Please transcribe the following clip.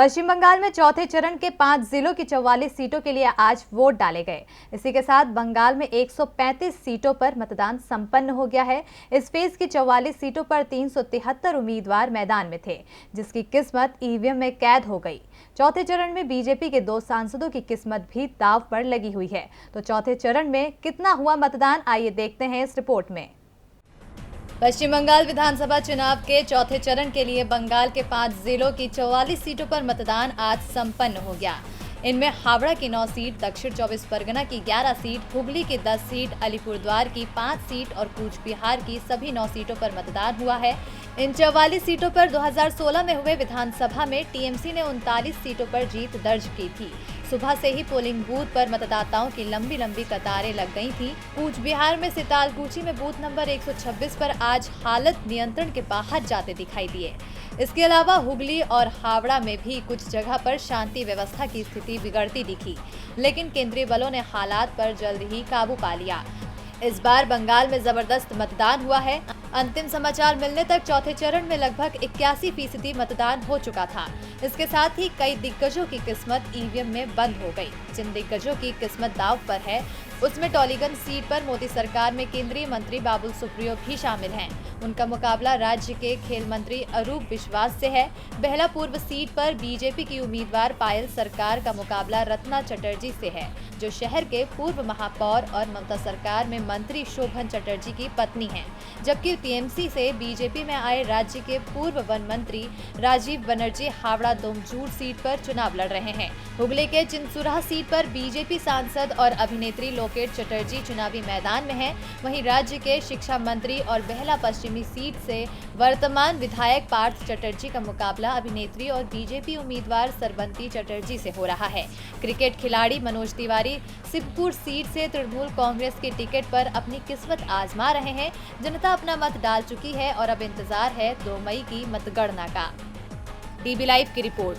पश्चिम बंगाल में चौथे चरण के 5 जिलों की 44 सीटों के लिए आज वोट डाले गए। इसी के साथ बंगाल में 135 सीटों पर मतदान संपन्न हो गया है। इस फेज की 44 सीटों पर 373 उम्मीदवार मैदान में थे, जिसकी किस्मत ईवीएम में कैद हो गई। चौथे चरण में बीजेपी के 2 सांसदों की किस्मत भी दांव पर लगी हुई है। तो चौथे चरण में कितना हुआ मतदान, आइए देखते हैं इस रिपोर्ट में। पश्चिम बंगाल विधानसभा चुनाव के चौथे चरण के लिए बंगाल के 5 जिलों की 44 सीटों पर मतदान आज संपन्न हो गया। इनमें हावड़ा की 9 सीट, दक्षिण 24 परगना की 11 सीट, हुगली की 10 सीट, अलीपुरद्वार की 5 सीट और कूच बिहार की सभी 9 सीटों पर मतदान हुआ है। इन 44 सीटों पर 2016 में हुए विधानसभा में टीएमसी ने 39 सीटों पर जीत दर्ज की थी। सुबह से ही पोलिंग बूथ पर मतदाताओं की लंबी लंबी कतारें लग गई थी। कूच बिहार में सितालकुची में बूथ नंबर 126 पर आज हालत नियंत्रण के बाहर जाते दिखाई दिए। इसके अलावा हुगली और हावड़ा में भी कुछ जगह पर शांति व्यवस्था की स्थिति बिगड़ती दिखी, लेकिन केंद्रीय बलों ने हालात पर जल्द ही काबू पा लिया। इस बार बंगाल में जबरदस्त मतदान हुआ है। अंतिम समाचार मिलने तक चौथे चरण में लगभग 81% मतदान हो चुका था। इसके साथ ही कई दिग्गजों की किस्मत ईवीएम में बंद हो गई। जिन दिग्गजों की किस्मत दांव पर है, उसमें टॉलीगंज सीट पर मोदी सरकार में केंद्रीय मंत्री बाबुल सुप्रियो भी शामिल हैं। उनका मुकाबला राज्य के खेल मंत्री अरूप विश्वास से है। बेहला पूर्व सीट पर बीजेपी की उम्मीदवार पायल सरकार का मुकाबला रत्ना चटर्जी से है, जो शहर के पूर्व महापौर और ममता सरकार में मंत्री शोभन चटर्जी की पत्नी हैं। जबकि टीएमसी से बीजेपी में आए राज्य के पूर्व वन मंत्री राजीव बनर्जी हावड़ा दोमजूर सीट पर चुनाव लड़ रहे हैं। हुगली के चिंसुराह सीट पर बीजेपी सांसद और अभिनेत्री लोकेट चटर्जी चुनावी मैदान में हैं। वहीं राज्य के शिक्षा मंत्री और बेहला पश्चिमी सीट से वर्तमान विधायक पार्थ चटर्जी का मुकाबला अभिनेत्री और बीजेपी उम्मीदवार सरबंती चटर्जी से हो रहा है। क्रिकेट खिलाड़ी मनोज तिवारी शिवपुर सीट से तृणमूल कांग्रेस के टिकट पर अपनी किस्मत आजमा रहे हैं। जनता अपना मत डाल चुकी है और अब इंतजार है 2 मई की मतगणना का। डीबी लाइव की रिपोर्ट।